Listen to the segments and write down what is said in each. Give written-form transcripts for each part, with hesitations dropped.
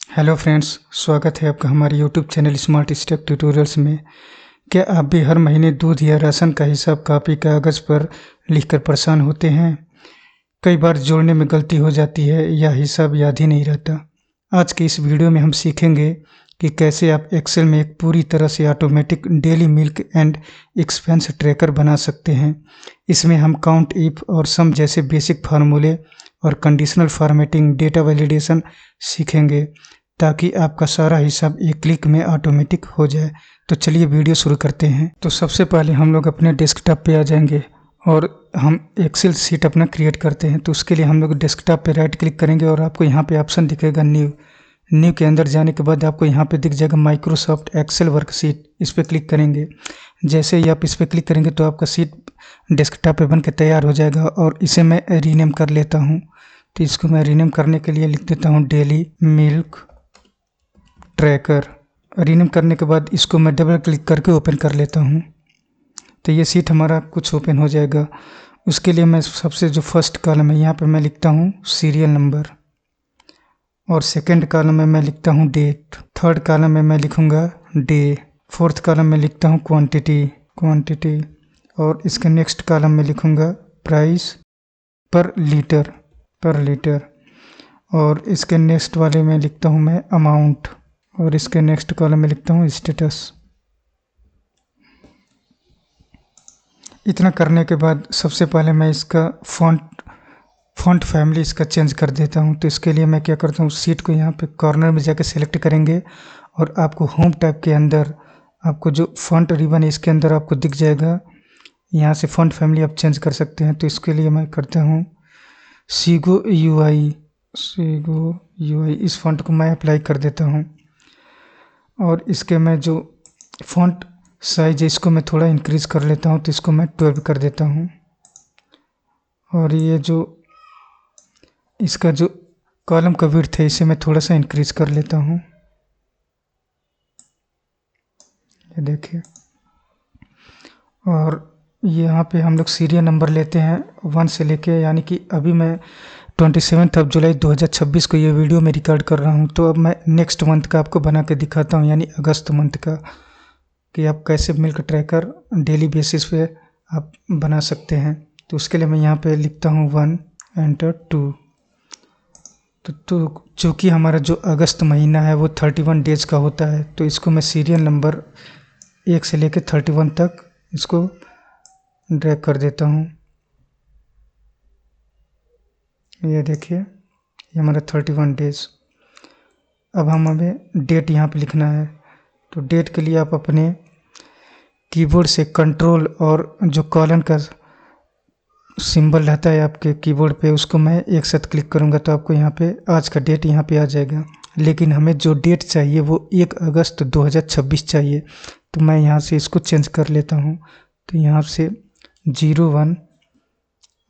Hello friends, स्वागत है आपका हमारे YouTube channel smart step tutorials में। क्या आप भी हर महीने दूध या राशन का हिसाब कॉपी कागज़ पर लिखकर परेशान होते हैं? कई बार जोड़ने में गलती हो जाती है या हिसाब याद ही नहीं रहता। आज की इस वीडियो में हम सीखेंगे कि कैसे आप एक्सेल में एक पूरी तरह से automatic daily milk and expense tracker बना सकते हैं। इसमें हम काउंट, इफ और सम जैसे बेसिक फार्मूले और कंडीशनल फॉर्मेटिंग, डेटा वैलिडेशन सीखेंगे ताकि आपका सारा हिसाब एक क्लिक में ऑटोमेटिक हो जाए। तो चलिए वीडियो शुरू करते हैं। तो सबसे पहले हम लोग अपने डेस्कटॉप पे आ जाएंगे और हम एक्सेल सीट अपना क्रिएट करते हैं। तो उसके लिए हम लोग डेस्कटॉप पे राइट क्लिक करेंगे और आपको यहाँ पे ऑप्शन दिखेगा न्यू के अंदर जाने के बाद आपको यहाँ पे दिख जाएगा माइक्रोसॉफ्ट एक्सेल वर्कशीट। इस पर क्लिक करेंगे। जैसे ही आप इस पर क्लिक करेंगे तो आपका सीट डेस्कटॉप पे बन के तैयार हो जाएगा और इसे मैं रीनेम कर लेता हूँ। तो इसको मैं रीनेम करने के लिए लिख देता हूँ डेली मिल्क ट्रैकर। रीनेम करने के बाद इसको मैं डबल क्लिक करके ओपन कर लेता हूँ। तो ये सीट हमारा कुछ ओपन हो जाएगा। उसके लिए मैं सबसे जो फर्स्ट कॉलम है यहाँ पे मैं लिखता हूँ सीरियल नंबर, और सेकंड कॉलम में मैं लिखता हूँ डेट, थर्ड कॉलम में मैं लिखूँगा डे, फोर्थ कॉलम में लिखता हूँ क्वांटिटी, और इसके नेक्स्ट कॉलम में लिखूँगा प्राइस पर लीटर, और इसके नेक्स्ट वाले में लिखता हूँ मैं अमाउंट, और इसके नेक्स्ट कॉलम में लिखता हूँ स्टेटस। इतना करने के बाद सबसे पहले मैं इसका फ़ॉन्ट फैमिली इसका चेंज कर देता हूँ। तो इसके लिए मैं क्या करता हूँ, सीट को यहाँ पे कॉर्नर में जाके सिलेक्ट करेंगे और आपको होम टैब के अंदर आपको जो फ़ॉन्ट रिबन है इसके अंदर आपको दिख जाएगा। यहाँ से फ़ॉन्ट फैमिली आप चेंज कर सकते हैं। तो इसके लिए मैं करता हूँ सीगो यूआई, इस फ़ॉन्ट को मैं अप्लाई कर देता हूँ। और इसके मैं जो फ़ॉन्ट साइज है इसको मैं थोड़ा इंक्रीज कर लेता हूँ। तो इसको मैं 12 कर देता हूँ। और ये जो इसका जो कॉलम का विड्थ है इसे मैं थोड़ा सा इंक्रीज कर लेता हूँ। ये देखिए। और यहाँ पे हम लोग सीरियल नंबर लेते हैं 1 से लेके, यानी कि अभी मैं 27 जुलाई 2026 को ये वीडियो में रिकॉर्ड कर रहा हूँ। तो अब मैं नेक्स्ट मंथ का आपको बना के दिखाता हूँ, यानी अगस्त मंथ का, कि आप कैसे मिल्क ट्रैकर डेली बेसिस पे आप बना सकते हैं। तो उसके लिए मैं यहाँ पे लिखता हूँ 1 एंटर 2। तो चूँकि हमारा जो अगस्त महीना है वो 31 डेज का होता है, तो इसको मैं सीरियल नंबर 1 से लेकर 31 तक इसको ड्रैग कर देता हूँ। ये देखिए, ये हमारा 31 डेज। अब हमें डेट यहाँ पे लिखना है। तो डेट के लिए आप अपने कीबोर्ड से कंट्रोल और जो कॉलन का सिंबल रहता है आपके कीबोर्ड पे, उसको मैं एक साथ क्लिक करूँगा तो आपको यहाँ पे आज का डेट यहाँ पे आ जाएगा। लेकिन हमें जो डेट चाहिए वो 1 अगस्त 2026 चाहिए। तो मैं यहाँ से इसको चेंज कर लेता हूँ। तो यहाँ से 01,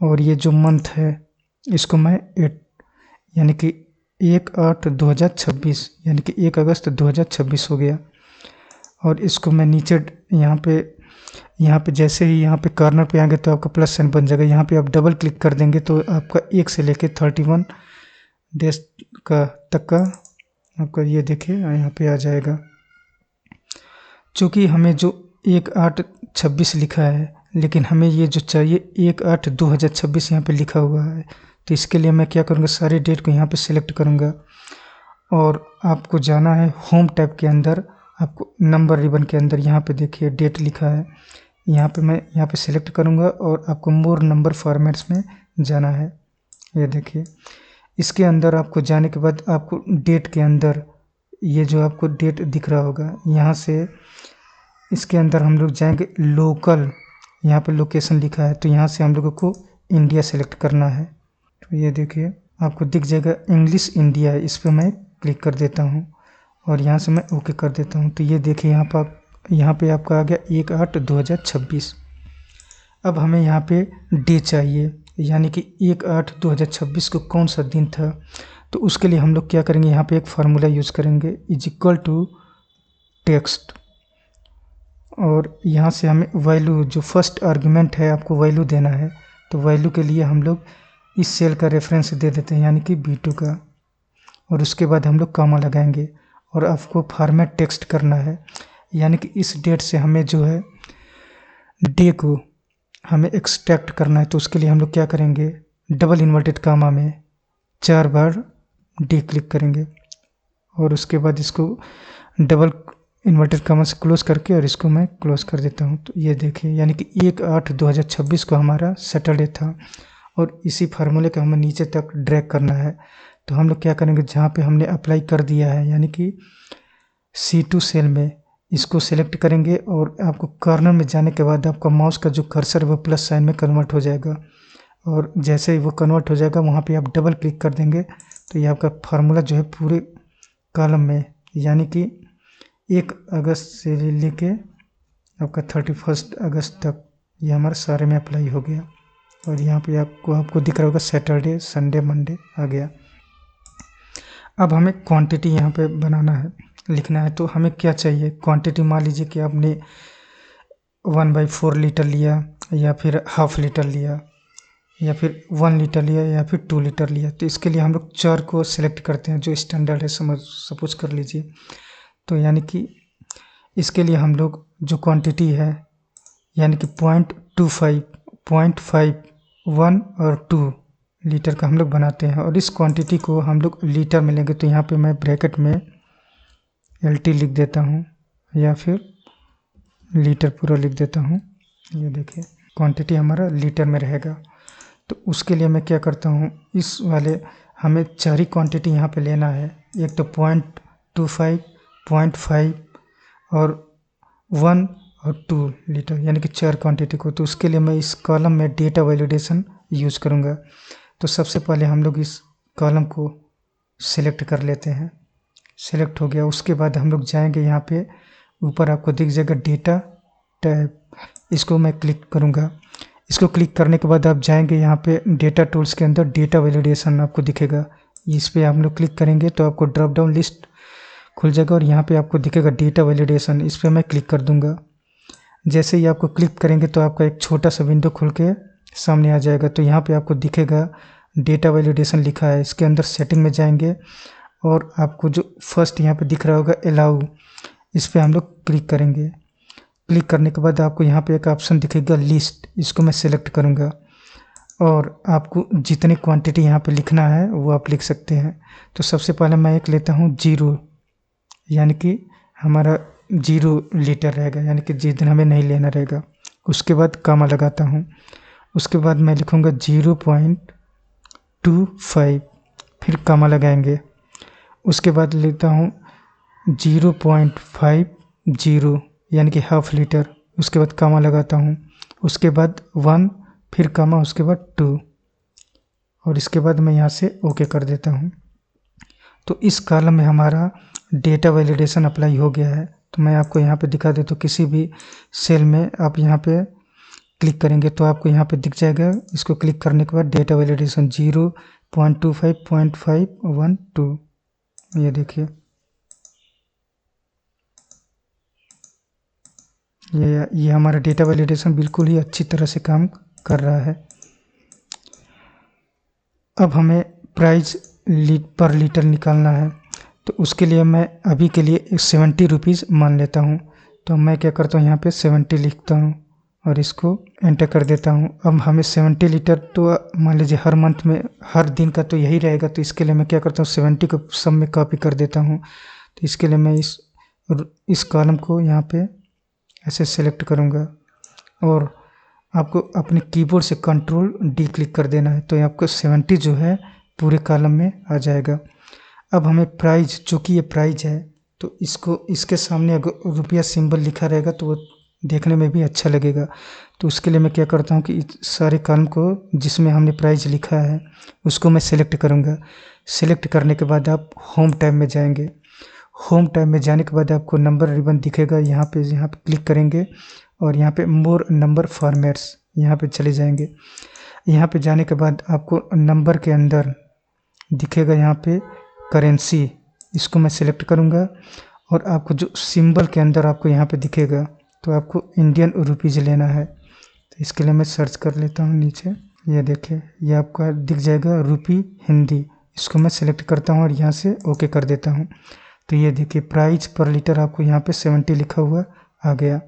और ये जो मंथ है इसको मैं 8, यानी कि 1/8/2026, यानी कि 1 अगस्त 2026 हो गया। और इसको मैं नीचे यहाँ पे जैसे ही यहाँ पे कॉर्नर पे आएंगे तो आपका प्लस साइन बन जाएगा। यहाँ पे आप डबल क्लिक कर देंगे तो आपका 1 से लेके 31 डेज का तक का आपका ये देखिए यहाँ पे आ जाएगा। चूँकि हमें जो 1/8/26 लिखा है, लेकिन हमें ये जो चाहिए 1/8/2026 यहाँ पे लिखा हुआ है। तो इसके लिए मैं क्या करूँगा, सारी डेट को यहाँ पे सिलेक्ट करूँगा और आपको जाना है होम टैब के अंदर। आपको नंबर रिबन के अंदर यहाँ पे देखिए डेट लिखा है, यहाँ पे मैं यहाँ पे सिलेक्ट करूँगा और आपको मोर नंबर फॉर्मेट्स में जाना है। ये देखिए, इसके अंदर आपको जाने के बाद आपको डेट के अंदर ये जो आपको डेट दिख रहा होगा, यहाँ से इसके अंदर हम लोग जाएंगे लोकल, यहाँ पे लोकेशन लिखा है तो यहाँ से हम लोगों को इंडिया सेलेक्ट करना है। तो ये देखिए आपको दिख जाएगा इंग्लिश इंडिया है, इस पर मैं क्लिक कर देता हूँ और यहाँ से मैं ओके कर देता हूँ। तो ये देखिए यहाँ पे आपका आ गया 1/8/2026। अब हमें यहाँ पे डे चाहिए, यानी कि 1/8/2026 को कौन सा दिन था। तो उसके लिए हम लोग क्या करेंगे, यहाँ पे एक फार्मूला यूज़ करेंगे = टेक्स्ट, और यहाँ से हमें वैल्यू जो फर्स्ट आर्गुमेंट है आपको वैल्यू देना है। तो वैल्यू के लिए हम लोग इस सेल का रेफरेंस दे देते हैं, यानी कि B2 का। और उसके बाद हम लोग कॉमा लगाएंगे और आपको फॉर्मेट टेक्स्ट करना है, यानी कि इस डेट से हमें जो है डे को हमें एक्सट्रैक्ट करना है। तो उसके लिए हम लोग क्या करेंगे, डबल इन्वर्टेड कॉमा में 4 बार डी क्लिक करेंगे और उसके बाद इसको डबल इन्वर्टेड कॉमा से क्लोज करके और इसको मैं क्लोज कर देता हूँ। तो ये देखिए, यानी कि 1/8/2026 को हमारा सैटरडे था और इसी फार्मूले को हमें नीचे तक ड्रैग करना है। तो हम लोग क्या करेंगे, जहाँ पे हमने अप्लाई कर दिया है यानी कि C2 सेल में इसको सेलेक्ट करेंगे और आपको कॉर्नर में जाने के बाद आपका माउस का जो कर्सर है वो प्लस साइन में कन्वर्ट हो जाएगा और जैसे ही वो कन्वर्ट हो जाएगा वहाँ पे आप डबल क्लिक कर देंगे तो ये आपका फार्मूला जो है पूरे कॉलम में, यानी कि 1 अगस्त से लेके आपका 31 अगस्त तक ये हमारे सारे में अप्लाई हो गया। और यहाँ पे आपको दिख रहा होगा सैटरडे, संडे, मंडे आ गया। अब हमें क्वांटिटी यहाँ पे बनाना है, लिखना है। तो हमें क्या चाहिए, क्वांटिटी मान लीजिए कि आपने 1/4 लीटर लिया या फिर हाफ लीटर लिया या फिर 1 लीटर लिया या फिर 2 लीटर लिया। तो इसके लिए हम लोग 4 को सिलेक्ट करते हैं जो स्टैंडर्ड है, सपोज कर लीजिए। तो यानी कि इसके लिए हम लोग जो क्वांटिटी है यानी कि 0.25, 0.5, 1 और 2 लीटर का हम लोग बनाते हैं और इस क्वांटिटी को हम लोग लीटर में लेंगे। तो यहाँ पे मैं ब्रैकेट में LT लिख देता हूँ या फिर लीटर पूरा लिख देता हूँ। ये देखिए क्वांटिटी हमारा लीटर में रहेगा। तो उसके लिए मैं क्या करता हूँ, इस वाले हमें 4 ही क्वांटिटी यहाँ पे लेना है। एक तो 0.25, 0.5 और 1 और 2 लीटर, यानी कि 4 क्वांटिटी को। तो उसके लिए मैं इस कॉलम में डेटा वैलिडेशन यूज़ करूँगा। तो सबसे पहले हम लोग इस कॉलम को सिलेक्ट कर लेते हैं। सिलेक्ट हो गया, उसके बाद हम लोग जाएंगे यहाँ पे ऊपर आपको दिख जाएगा डेटा टैब, इसको मैं क्लिक करूँगा। इसको क्लिक करने के बाद आप जाएंगे यहाँ पे डेटा टूल्स के अंदर डेटा वैलिडेशन आपको दिखेगा। इस पर आप लोग क्लिक करेंगे तो आपको ड्रॉप डाउन लिस्ट खुल जाएगा और यहाँ पे आपको दिखेगा डेटा वैलिडेशन, इस पर मैं क्लिक कर दूँगा। जैसे ही आपको क्लिक करेंगे तो आपका एक छोटा सा विंडो खुल के सामने आ जाएगा। तो यहाँ पे आपको दिखेगा डेटा वैलिडेशन लिखा है। इसके अंदर सेटिंग में जाएंगे और आपको जो फर्स्ट यहाँ पे दिख रहा होगा अलाउ, इस पर हम लोग क्लिक करेंगे। क्लिक करने के बाद आपको यहाँ पे एक ऑप्शन दिखेगा लिस्ट, इसको मैं सिलेक्ट करूँगा और आपको जितनी क्वांटिटी यहाँ पे लिखना है वो आप लिख सकते हैं। तो सबसे पहले मैं एक लेता हूँ 0, यानी कि हमारा 0 लीटर रहेगा, यानी कि जिस दिन हमें नहीं लेना रहेगा। उसके बाद कॉमा लगाता हूँ, उसके बाद मैं लिखूँगा 0.25, फिर कॉमा लगाएंगे। उसके बाद लेता हूँ 0.50, यानी कि हाफ लीटर, उसके बाद कॉमा लगाता हूँ। उसके बाद 1, फिर कॉमा, उसके बाद 2 और इसके बाद मैं यहाँ से ओके कर देता हूँ। तो इस कॉलम में हमारा डेटा वैलिडेशन अप्लाई हो गया है। तो मैं आपको यहाँ पे दिखा देता हूँ, किसी भी सेल में आप यहाँ पे क्लिक करेंगे तो आपको यहाँ पे दिख जाएगा। इसको क्लिक करने के बाद डेटा वैलिडेशन 0.25, 0.5, 1, 2, ये देखिए ये हमारा डेटा वैलिडेशन बिल्कुल ही अच्छी तरह से काम कर रहा है। अब हमें प्राइस पर लीटर निकालना है। तो उसके लिए मैं अभी के लिए 70 रुपीज़ मान लेता हूँ। तो मैं क्या करता हूँ, यहाँ पे 70 लिखता हूँ और इसको एंटर कर देता हूँ। अब हमें 70 लीटर तो मान लीजिए हर मंथ में, हर दिन का तो यही रहेगा। तो इसके लिए मैं क्या करता हूँ, 70 को सब में कॉपी कर देता हूँ। तो इसके लिए मैं इस कॉलम को यहाँ पे ऐसे सेलेक्ट करूँगा और आपको अपने कीबोर्ड से Ctrl+D क्लिक कर देना है। तो आपको 70 जो है पूरे कॉलम में आ जाएगा। अब हमें प्राइस, चूँकि ये प्राइस है तो इसको इसके सामने अगर रुपया सिंबल लिखा रहेगा तो वो देखने में भी अच्छा लगेगा। तो उसके लिए मैं क्या करता हूँ कि सारे कॉलम को जिसमें हमने प्राइस लिखा है उसको मैं सेलेक्ट करूँगा। सेलेक्ट करने के बाद आप होम टैब में जाएंगे। होम टैब में जाने के बाद आपको नंबर रिबन दिखेगा, यहाँ पे क्लिक करेंगे और यहाँ पे मोर नंबर फॉर्मेट्स यहाँ पे चले जाएंगे। यहाँ पे जाने के बाद आपको नंबर के अंदर दिखेगा यहाँ पे करेंसी, इसको मैं सिलेक्ट करूँगा और आपको जो सिंबल के अंदर आपको यहाँ पे दिखेगा तो आपको इंडियन रुपीज़ लेना है। तो इसके लिए मैं सर्च कर लेता हूँ नीचे, ये देखिए ये आपका दिख जाएगा रुपी हिंदी, इसको मैं सेलेक्ट करता हूँ और यहाँ से ओके कर देता हूँ। तो ये देखिए प्राइस पर लीटर आपको यहाँ पे 70 लिखा हुआ आ गया।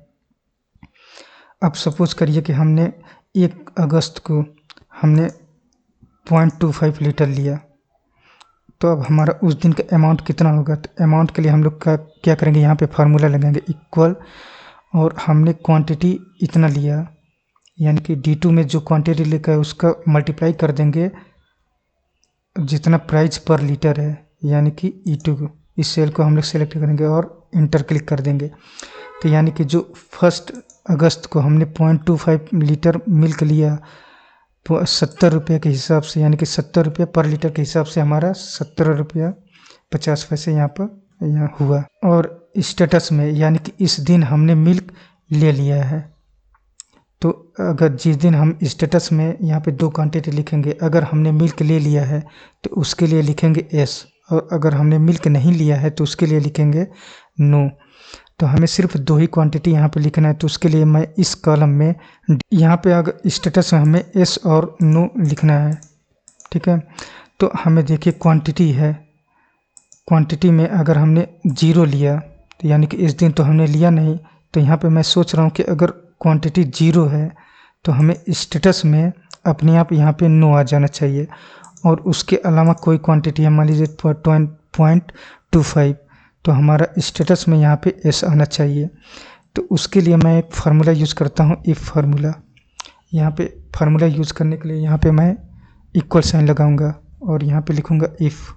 अब सपोज करिए कि हमने 1 अगस्त को हमने 0.25 लीटर लिया, तो अब हमारा उस दिन का अमाउंट कितना होगा। तो अमाउंट के लिए हम लोग का क्या करेंगे, यहाँ पे फार्मूला लगाएंगे इक्वल, और हमने क्वांटिटी इतना लिया, यानी कि D2 में जो क्वांटिटी लिखा है उसका मल्टीप्लाई कर देंगे जितना प्राइस पर लीटर है, यानी कि E2 इस सेल को हम लोग सेलेक्ट करेंगे और इंटर क्लिक कर देंगे। तो यानी कि जो 1 अगस्त को हमने 0.25 लीटर मिल्क लिया 70 रुपये के हिसाब से, यानी कि 70 रुपये पर लीटर के हिसाब से हमारा 17 रुपया 50 पैसे यहाँ हुआ। और स्टेटस में यानी कि इस दिन हमने मिल्क ले लिया है, तो अगर जिस दिन हम स्टेटस में यहाँ पे 2 क्वांटिटी लिखेंगे, अगर हमने मिल्क ले लिया है तो उसके लिए लिखेंगे एस, और अगर हमने मिल्क नहीं लिया है तो उसके लिए लिखेंगे नो। तो हमें सिर्फ 2 ही क्वांटिटी यहाँ पे लिखना है, तो उसके लिए मैं इस कॉलम में यहाँ पे अगर स्टेटस में हमें एस और नो लिखना है, ठीक है। तो हमें देखिए क्वांटिटी है, क्वांटिटी में अगर हमने 0 लिया तो यानी कि इस दिन तो हमने लिया नहीं, तो यहाँ पे मैं सोच रहा हूँ कि अगर क्वांटिटी 0 है तो हमें स्टेटस में अपने आप यहाँ पे नो आ जाना चाहिए, और उसके अलावा कोई क्वांटिटी है मान लीजिए 0.25, तो हमारा स्टेटस में यहाँ पे एस आना चाहिए। तो उसके लिए मैं एक फार्मूला यूज़ करता हूँ, इफ़ फार्मूला। यहाँ पे फार्मूला यूज़ करने के लिए यहाँ पे मैं इक्वल साइन लगाऊंगा और यहाँ पे लिखूँगा इफ़।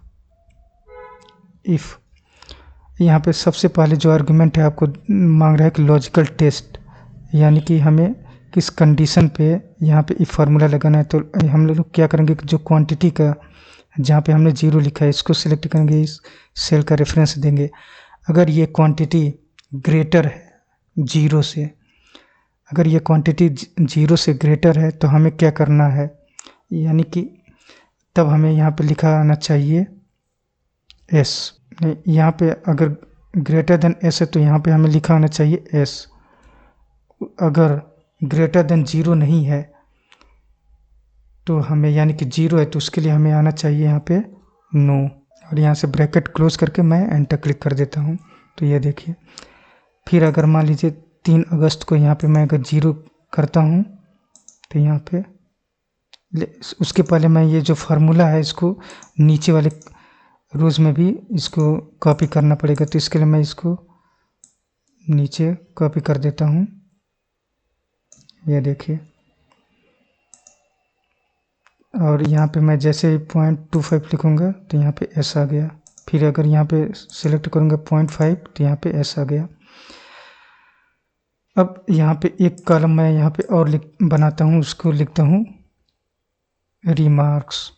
यहाँ पे सबसे पहले जो आर्गुमेंट है आपको मांग रहा है कि लॉजिकल टेस्ट, यानी कि हमें किस कंडीशन पे यहाँ पे इफ़ फार्मूला लगाना है। तो हम लोग क्या करेंगे कि जो क्वांटिटी का जहाँ पे हमने 0 लिखा है इसको सिलेक्ट करेंगे, इस सेल का रेफरेंस देंगे। अगर ये क्वांटिटी ग्रेटर है 0 से, अगर ये क्वांटिटी 0 से ग्रेटर है तो हमें क्या करना है, यानी कि तब हमें यहाँ पे लिखा आना चाहिए एस। यहाँ पे अगर ग्रेटर देन एस है तो यहाँ पे हमें लिखा आना चाहिए एस। अगर ग्रेटर देन 0 नहीं है तो हमें, यानी कि 0 है तो उसके लिए हमें आना चाहिए यहाँ पे नो। और यहाँ से ब्रैकेट क्लोज करके मैं एंटर क्लिक कर देता हूँ। तो ये देखिए, फिर अगर मान लीजिए 3 अगस्त को यहाँ पे मैं अगर 0 करता हूँ तो यहाँ पे उसके पहले मैं ये जो फार्मूला है इसको नीचे वाले रोज में भी इसको कॉपी करना पड़ेगा, तो इसके लिए मैं इसको नीचे कॉपी कर देता हूँ। ये देखिए, और यहाँ पे मैं जैसे ही 0.25 लिखूँगा तो यहाँ पे एस आ गया। फिर अगर यहाँ पे सिलेक्ट करूँगा 0.5 तो यहाँ पे एस आ गया। अब यहाँ पे एक कॉलम मैं यहाँ पे और बनाता हूँ, उसको लिखता हूँ रिमार्क्स।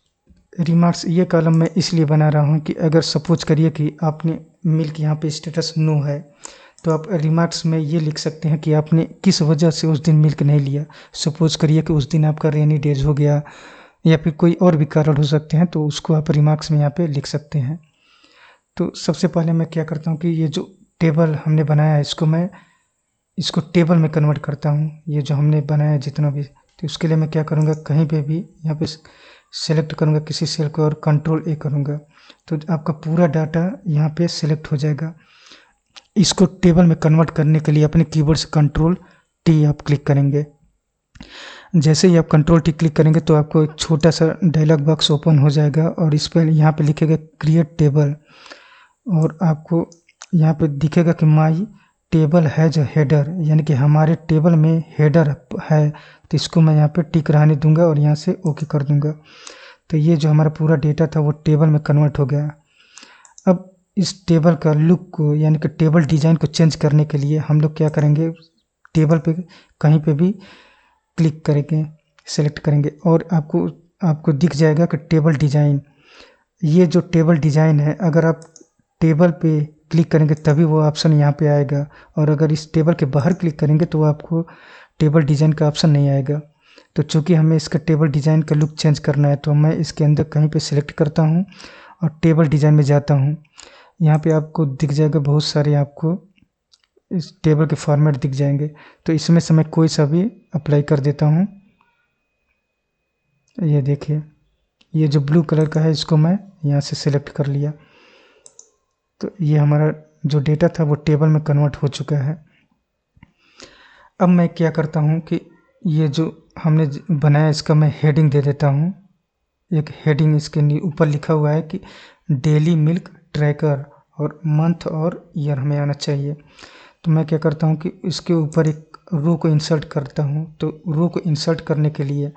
ये कॉलम मैं इसलिए बना रहा हूँ कि अगर सपोज करिए कि आपने मिल्क यहाँ पे स्टेटस नो है, तो आप रिमार्क्स में ये लिख सकते हैं कि आपने किस वजह से उस दिन मिल्क नहीं लिया। सपोज करिए कि उस दिन आपका रेनी डेज हो गया या फिर कोई और भी कारण हो सकते हैं, तो उसको आप रिमार्क्स में यहाँ पे लिख सकते हैं। तो सबसे पहले मैं क्या करता हूँ कि ये जो टेबल हमने बनाया है इसको टेबल में कन्वर्ट करता हूँ। ये जो हमने बनाया है जितना भी, तो उसके लिए मैं क्या करूँगा, कहीं पे भी यहाँ पे सेलेक्ट करूँगा किसी सेल को और Ctrl+A करूँगा, तो आपका पूरा डाटा यहाँ पे सेलेक्ट हो जाएगा। इसको टेबल में कन्वर्ट करने के लिए अपने कीबोर्ड से Ctrl+T आप क्लिक करेंगे। जैसे ही आप Ctrl+T क्लिक करेंगे तो आपको एक छोटा सा डायलॉग बॉक्स ओपन हो जाएगा, और इस पर यहाँ पे लिखेगा क्रिएट टेबल, और आपको यहाँ पे दिखेगा कि माई टेबल हैज हेडर, यानी कि हमारे टेबल में हेडर है। तो इसको मैं यहाँ पे टिक रहने दूंगा और यहाँ से ओके कर दूंगा। तो ये जो हमारा पूरा डेटा था वो टेबल में कन्वर्ट हो गया। अब इस टेबल का लुक को, यानी कि टेबल डिज़ाइन को चेंज करने के लिए हम लोग क्या करेंगे, टेबल पे कहीं पे भी क्लिक करेंगे, सेलेक्ट करेंगे, और आपको दिख जाएगा कि टेबल डिज़ाइन। ये जो टेबल डिज़ाइन है, अगर आप टेबल पे क्लिक करेंगे तभी वो ऑप्शन यहाँ पे आएगा, और अगर इस टेबल के बाहर क्लिक करेंगे तो आपको टेबल डिज़ाइन का ऑप्शन नहीं आएगा। तो चूँकि हमें इसका टेबल डिज़ाइन का लुक चेंज करना है, तो मैं इसके अंदर कहीं पे सिलेक्ट करता हूँ और टेबल डिज़ाइन में जाता हूँ। यहाँ पे आपको दिख जाएगा बहुत सारे आपको इस टेबल के फॉर्मेट दिख जाएंगे, तो इसमें से मैं कोई सा भी अप्लाई कर देता हूँ। ये देखिए, ये जो ब्लू कलर का है इसको मैं यहाँ से सिलेक्ट कर लिया। तो ये हमारा जो डेटा था वो टेबल में कन्वर्ट हो चुका है। अब मैं क्या करता हूँ कि ये जो हमने बनाया इसका मैं हेडिंग दे देता हूँ। एक हेडिंग इसके ऊपर लिखा हुआ है कि डेली मिल्क ट्रैकर, और मंथ और ईयर हमें आना चाहिए। तो मैं क्या करता हूँ कि इसके ऊपर एक रो को इंसर्ट करता हूँ। तो रो को इंसर्ट करने के लिए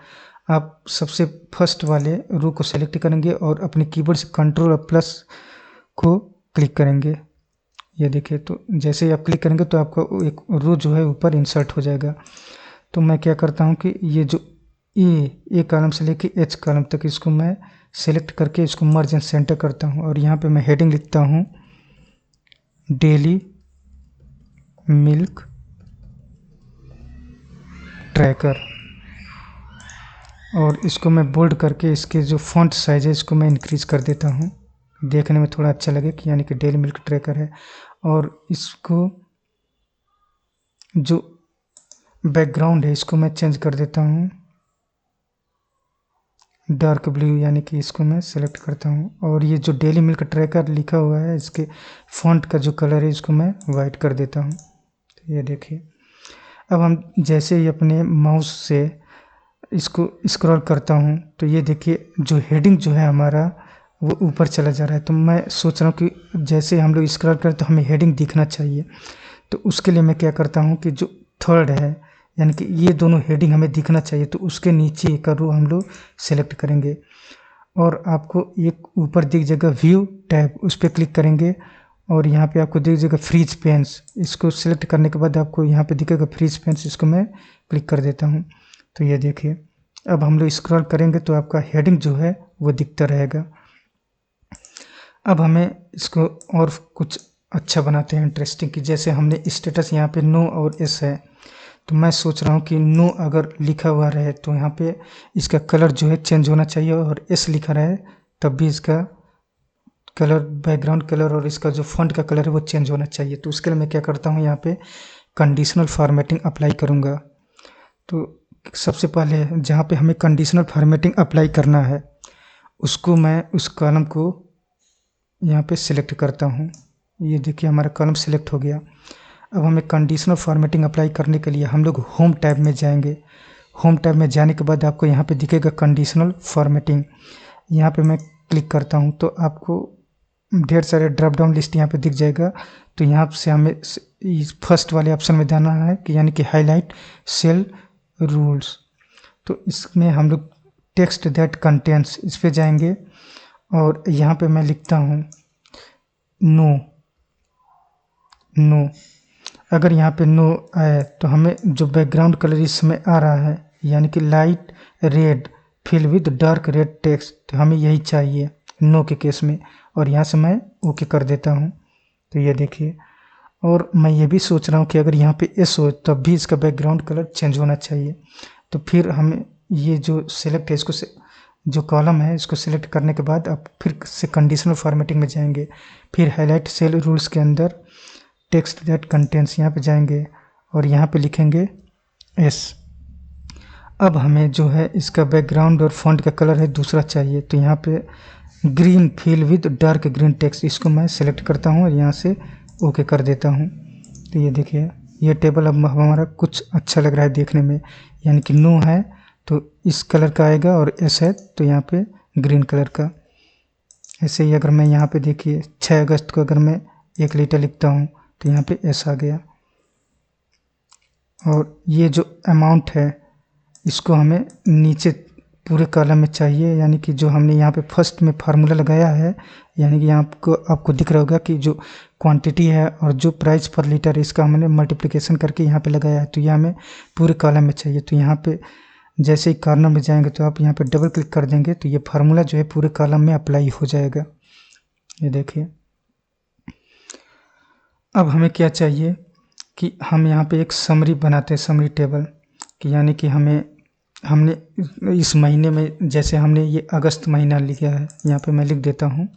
आप सबसे फर्स्ट वाले रो को सेलेक्ट करेंगे और अपने कीबोर्ड से कंट्रोल और प्लस को क्लिक करेंगे। ये देखिए, तो जैसे ही आप क्लिक करेंगे तो आपका एक रो जो है ऊपर इंसर्ट हो जाएगा। तो मैं क्या करता हूँ कि ये जो ए कॉलम से लेके एच कॉलम तक इसको मैं सेलेक्ट करके इसको मर्ज एंड सेंटर करता हूँ, और यहाँ पे मैं हेडिंग लिखता हूँ डेली मिल्क ट्रैकर, और इसको मैं बोल्ड करके इसके जो फॉन्ट साइज है इसको मैं इंक्रीज कर देता हूँ, देखने में थोड़ा अच्छा लगे कि यानी कि डेली मिल्क ट्रैकर है। और इसको जो बैकग्राउंड है इसको मैं चेंज कर देता हूँ डार्क ब्लू, यानी कि इसको मैं सेलेक्ट करता हूँ। और ये जो डेली मिल्क ट्रैकर लिखा हुआ है इसके फॉन्ट का जो कलर है इसको मैं वाइट कर देता हूँ। तो ये देखिए, अब हम जैसे ही अपने माउस से इसको स्क्रॉल करता हूँ तो ये देखिए जो हेडिंग जो है हमारा वो ऊपर चला जा रहा है। तो मैं सोच रहा हूँ कि जैसे हम लोग स्क्रॉल करें तो हमें हेडिंग दिखना चाहिए। तो उसके लिए मैं क्या करता हूँ कि जो थर्ड है, यानी कि ये दोनों हेडिंग हमें दिखना चाहिए, तो उसके नीचे का रो हम लोग सेलेक्ट करेंगे और आपको एक ऊपर दिख जाएगा व्यू टैब, उस पर क्लिक करेंगे और यहाँ पे आपको दिख जाएगा फ्रीज पेन्स। इसको सिलेक्ट करने के बाद आपको यहाँ पे दिखेगा फ्रीज पेन्स, इसको मैं क्लिक कर देता हूँ। तो ये देखिए, अब हम लोग स्क्रॉल करेंगे तो आपका हेडिंग जो है वो दिखता रहेगा। अब हमें इसको और कुछ अच्छा बनाते हैं इंटरेस्टिंग, कि जैसे हमने स्टेटस यहाँ पे नो और एस है, तो मैं सोच रहा हूँ कि नो अगर लिखा हुआ रहे तो यहाँ पे इसका कलर जो है चेंज होना चाहिए, और एस लिखा रहे तब भी इसका कलर, बैकग्राउंड कलर और इसका जो फॉन्ट का कलर है वो चेंज होना चाहिए। तो उसके लिए मैं क्या करता हूँ, यहाँ पे कंडीशनल फॉर्मेटिंग अप्लाई करूँगा। तो सबसे पहले जहाँ पे हमें कंडीशनल फॉर्मेटिंग अप्लाई करना है उसको मैं उस कॉलम को यहाँ पे सिलेक्ट करता हूँ। ये देखिए हमारा कॉलम सिलेक्ट हो गया। अब हमें कंडीशनल फॉर्मेटिंग अप्लाई करने के लिए हम लोग होम टैब में जाएंगे। होम टैब में जाने के बाद आपको यहाँ पे दिखेगा कंडीशनल फॉर्मेटिंग, यहाँ पे मैं क्लिक करता हूँ तो आपको ढेर सारे ड्रॉप डाउन लिस्ट यहाँ पे दिख जाएगा। तो यहाँ से हमें फर्स्ट वाले ऑप्शन में जाना है कि यानी कि हाईलाइट सेल रूल्स। तो इसमें हम लोग टेक्स्ट दैट कंटेंट्स इस पे जाएंगे और यहाँ पे मैं लिखता हूँ नो। नो अगर यहाँ पे नो आए तो हमें जो बैकग्राउंड कलर इसमें आ रहा है यानी कि light red fill with dark red text, तो हमें यही चाहिए नो के केस में, और यहाँ से मैं ओके कर देता हूँ। तो ये देखिए, और मैं ये भी सोच रहा हूँ कि अगर यहाँ पे एस हो तब भी इसका बैकग्राउंड कलर चेंज होना चाहिए। तो फिर हमें ये जो सिलेक्ट है इसको जो कॉलम है इसको सिलेक्ट करने के बाद आप फिर से कंडीशनल फॉर्मेटिंग में जाएंगे, फिर हाईलाइट सेल रूल्स के अंदर टेक्स्ट दैट कंटेंट्स यहाँ पे जाएंगे और यहाँ पे लिखेंगे एस। अब हमें जो है इसका बैकग्राउंड और फॉन्ट का कलर है दूसरा चाहिए, तो यहाँ पे green fill with dark green text इसको मैं सेलेक्ट करता हूँ और यहाँ से ओके कर देता हूँ। तो ये देखिए, ये टेबल अब हमारा कुछ अच्छा लग रहा है देखने में, यानी कि नो है तो इस कलर का आएगा और एस है तो यहाँ पे ग्रीन कलर का। ऐसे ही अगर मैं यहाँ पे देखिए 6 अगस्त को अगर मैं 1 लीटर लिखता हूँ तो यहाँ पे एस आ गया। और ये जो अमाउंट है इसको हमें नीचे पूरे कॉलम में चाहिए, यानी कि जो हमने यहाँ पे फर्स्ट में फार्मूला लगाया है, यानी कि यहाँ आपको दिख रहा होगा कि जो क्वांटिटी है और जो प्राइस पर लीटर है इसका हमने मल्टीप्लिकेशन करके यहाँ पे लगाया है, तो ये हमें पूरे कॉलम में चाहिए। तो यहाँ पे जैसे ही कॉर्नर में जाएंगे तो आप यहाँ पे डबल क्लिक कर देंगे तो ये फार्मूला जो है पूरे कॉलम में अप्लाई हो जाएगा। ये देखिए, अब हमें क्या चाहिए कि हम यहाँ पे एक समरी बनाते हैं, समरी टेबल, कि यानी कि हमने इस महीने में जैसे हमने ये अगस्त महीना लिखा है, यहाँ पे मैं लिख देता हूँ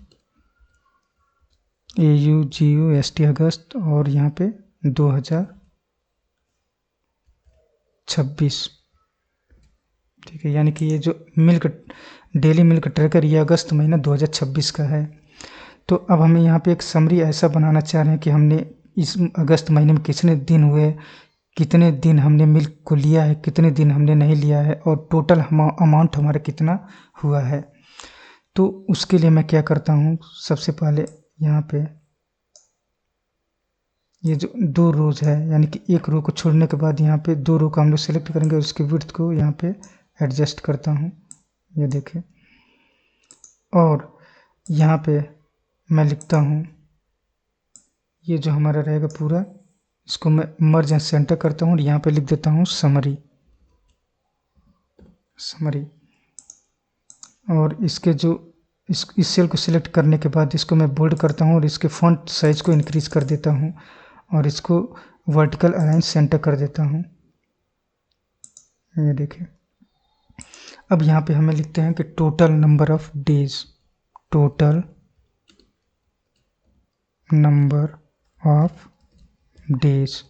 AUGUST अगस्त, और यहाँ पे 2026, ठीक है। यानी कि ये जो मिल्क डेली मिल्क ट्रैकर ये अगस्त महीना 2026 का है। तो अब हमें यहाँ पे एक समरी ऐसा बनाना चाह रहे हैं कि हमने इस अगस्त महीने में कितने दिन हुए, कितने दिन हमने मिल्क को लिया है, कितने दिन हमने नहीं लिया है, और टोटल अमाउंट हमारा कितना हुआ है। तो उसके लिए मैं क्या करता हूँ, सबसे पहले यहाँ पे ये जो 2 रोज है, यानी कि एक रो को छोड़ने के बाद यहाँ पे 2 रो को हम लोग सेलेक्ट करेंगे, उसकी विड्थ को यहाँ पे एडजस्ट करता हूँ, ये देखिए। और यहाँ पे मैं लिखता हूँ, ये जो हमारा रहेगा पूरा, इसको मैं मर्ज एंड सेंटर करता हूँ और यहाँ पे लिख देता हूँ समरी। और इसके जो इस सेल को सिलेक्ट करने के बाद इसको मैं बोल्ड करता हूँ और इसके फॉन्ट साइज को इंक्रीज कर देता हूँ और इसको वर्टिकल अलाइन सेंटर कर देता हूँ, ये देखिए। अब यहाँ पे हमें लिखते हैं कि total number of days, total number of days.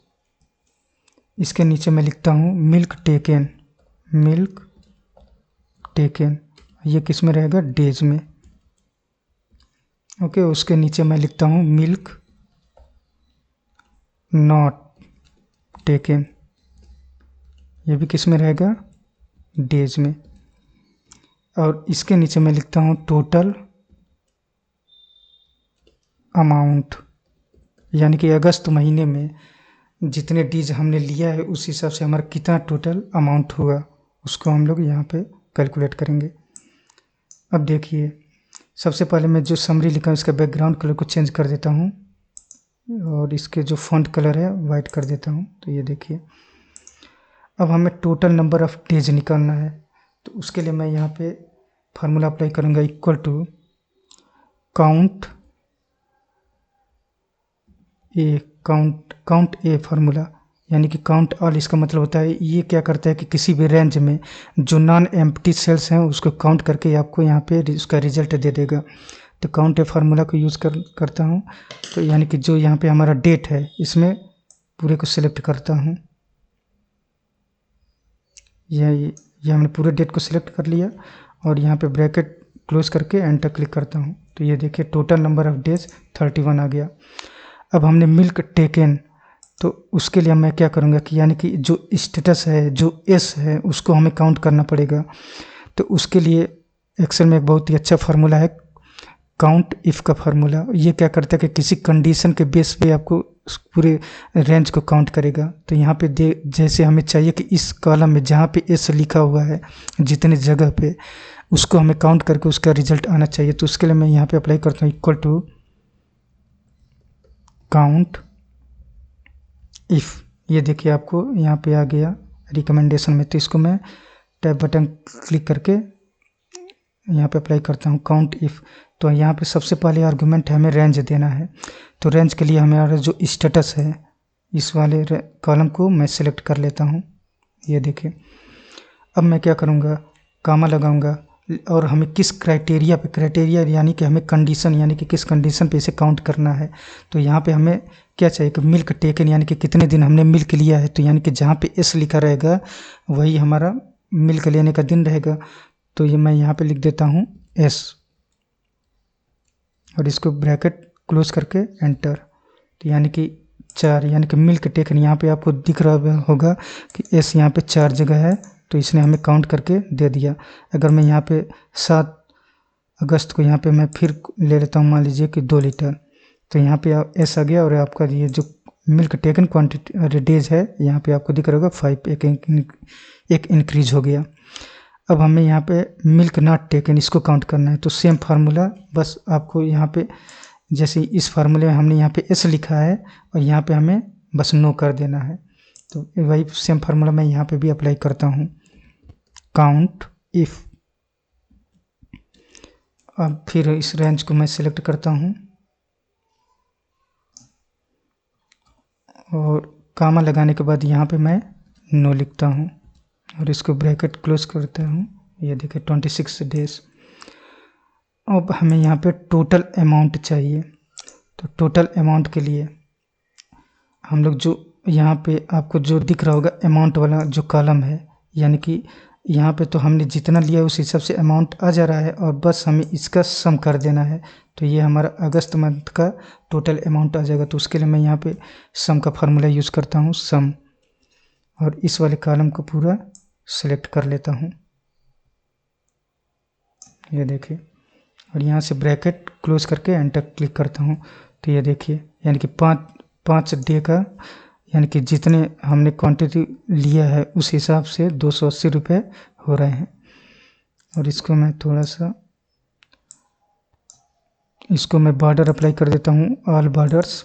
इसके नीचे मैं लिखता हूँ मिल्क टेकन, मिल्क टेकन, ये किस में रहेगा, डेज में। ओके, उसके नीचे मैं लिखता हूँ मिल्क नॉट टेकन, ये भी किस में रहेगा, डेज में। और इसके नीचे मैं लिखता हूँ टोटल अमाउंट, यानी कि अगस्त महीने में जितने डीज हमने लिया है उस हिसाब से हमारा कितना टोटल अमाउंट हुआ, उसको हम लोग यहाँ पे कैलकुलेट करेंगे। अब देखिए, सबसे पहले मैं जो समरी लिखा हूँ इसका बैकग्राउंड कलर को चेंज कर देता हूँ और इसके जो फॉन्ट कलर है वाइट कर देता हूँ। तो ये देखिए, अब हमें टोटल नंबर ऑफ डेज निकालना है। तो उसके लिए मैं यहाँ पे फार्मूला अप्लाई करूँगा, equal to count A formula, यानी कि काउंट ऑल। इसका मतलब होता है, ये क्या करता है कि किसी भी रेंज में जो नॉन एम्प्टी सेल्स हैं उसको काउंट करके आपको यहाँ पे उसका रिजल्ट दे देगा। तो काउंट ए फार्मूला को यूज़ करता हूँ। तो यानी कि जो यहाँ पे हमारा डेट है इसमें पूरे को सिलेक्ट करता हूँ, ये हमने पूरे डेट को सिलेक्ट कर लिया और यहाँ पे ब्रैकेट क्लोज करके एंटर क्लिक करता हूँ। तो ये देखिए टोटल नंबर ऑफ डेज 31 आ गया। अब हमने मिल्क टेकन, तो उसके लिए मैं क्या करूँगा कि यानी कि जो स्टेटस है, जो एस है, उसको हमें काउंट करना पड़ेगा। तो उसके लिए एक्सेल में एक बहुत ही अच्छा फार्मूला है, काउंट इफ़ का फार्मूला। ये क्या करता है कि किसी कंडीशन के बेस पे आपको पूरे रेंज को काउंट करेगा। तो यहाँ पे जैसे हमें चाहिए कि इस कॉलम में जहाँ पे एस लिखा हुआ है जितने जगह पे, उसको हमें काउंट करके उसका रिजल्ट आना चाहिए। तो उसके लिए मैं यहाँ पे अप्लाई करता हूँ इक्वल टू काउंट इफ़। ये देखिए आपको यहाँ पे आ गया रिकमेंडेशन में। तो इसको मैं टैब बटन क्लिक करके यहाँ पे अप्लाई करता हूँ काउंट इफ़। तो यहाँ पे सबसे पहले आर्गुमेंट है, हमें रेंज देना है। तो रेंज के लिए हमारा जो स्टेटस है इस वाले कॉलम को मैं सिलेक्ट कर लेता हूँ, ये देखिए। अब मैं क्या करूँगा, कामा लगाऊंगा और हमें किस क्राइटेरिया पे, क्राइटेरिया यानी कि हमें कंडीशन, यानी कि किस कंडीशन पे इसे काउंट करना है। तो यहाँ पे हमें क्या चाहिए कि मिल्क टेकन, यानी कि कितने दिन हमने मिल्क लिया है। तो यानी कि जहाँ पे एस लिखा रहेगा वही हमारा मिल्क लेने का दिन रहेगा। तो ये मैं यहाँ पे लिख देता हूँ एस और इसको ब्रैकेट क्लोज करके एंटर। तो यानी कि 4, यानी कि मिल्क टेकन, यहाँ पे आपको दिख रहा होगा कि एस यहाँ पे 4 जगह है, तो इसने हमें काउंट करके दे दिया। अगर मैं यहाँ पे 7 अगस्त को यहाँ पे मैं फिर ले लेता हूँ, मान लीजिए कि 2 लीटर, तो यहाँ पे एस आ गया और आपका ये जो मिल्क टेकन क्वांटिटी डेज है यहाँ पे आपको दिख रहा होगा 5, एक इंक्रीज हो गया। अब हमें यहाँ पे मिल्क नॉट टेकन, इसको काउंट करना है। तो सेम फार्मूला, बस आपको यहाँ पे जैसे इस फार्मूले में हमने यहाँ पे एस लिखा है और यहाँ पे हमें बस नो कर देना है। तो वही सेम फार्मूला मैं यहाँ पे भी अप्लाई करता हूँ, काउंट इफ़। अब फिर इस रेंज को मैं सिलेक्ट करता हूँ और कामा लगाने के बाद यहाँ पे मैं नो लिखता हूँ और इसको ब्रैकेट क्लोज करता हूँ। ये देखिए 26 डेज। अब हमें यहाँ पे टोटल अमाउंट चाहिए। तो टोटल अमाउंट के लिए हम लोग जो यहाँ पे आपको जो दिख रहा होगा अमाउंट वाला जो कॉलम है, यानी कि यहाँ पे तो हमने जितना लिया उस हिसाब से अमाउंट आ जा रहा है और बस हमें इसका सम कर देना है। तो ये हमारा अगस्त मंथ का टोटल अमाउंट आ जाएगा। तो उसके लिए मैं यहाँ पे सम का फार्मूला यूज़ करता हूँ, सम, और इस वाले कॉलम को पूरा सेलेक्ट कर लेता हूँ, ये देखिए, और यहाँ से ब्रैकेट क्लोज करके एंटर क्लिक करता हूँ। तो ये देखिए, यानी कि पाँच डे का, यानी कि जितने हमने क्वांटिटी लिया है उस हिसाब से 280 रुपये हो रहे हैं। और इसको मैं थोड़ा सा, इसको मैं बॉर्डर अप्लाई कर देता हूँ, ऑल बॉर्डर्स,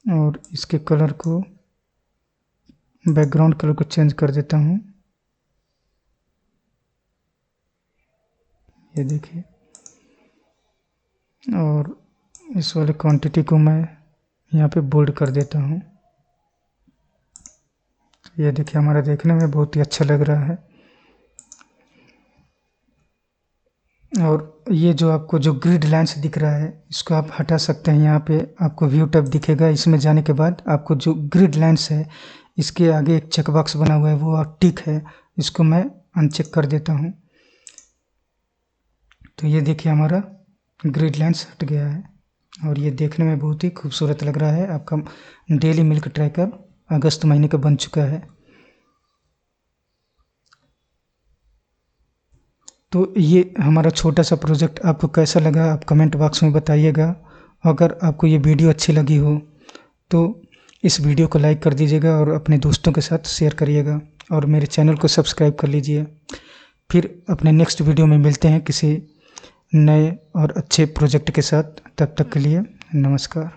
और इसके कलर को, बैकग्राउंड कलर को चेंज कर देता हूँ, ये देखिए। और इस वाले क्वांटिटी को मैं यहाँ पे बोल्ड कर देता हूँ। ये देखिए, हमारा देखने में बहुत ही अच्छा लग रहा है। और ये जो आपको जो ग्रिड लाइन्स दिख रहा है, इसको आप हटा सकते हैं। यहाँ पे आपको व्यू टैब दिखेगा, इसमें जाने के बाद आपको जो ग्रिड लाइन्स है, इसके आगे एक चेक बॉक्स बना हुआ है, वो और टिक है, इसको मैं अनचेक कर देता हूँ। तो ये देखिए, हमारा ग्रिड लाइन्स हट गया है और ये देखने में बहुत ही खूबसूरत लग रहा है। आपका डेली मिल्क ट्रैकर अगस्त महीने का बन चुका है। तो ये हमारा छोटा सा प्रोजेक्ट आपको कैसा लगा, आप कमेंट बॉक्स में बताइएगा। अगर आपको ये वीडियो अच्छी लगी हो तो इस वीडियो को लाइक कर दीजिएगा और अपने दोस्तों के साथ शेयर करिएगा, और मेरे चैनल को सब्सक्राइब कर लीजिए। फिर अपने नेक्स्ट वीडियो में मिलते हैं किसी नए और अच्छे प्रोजेक्ट के साथ। तब तक के लिए नमस्कार।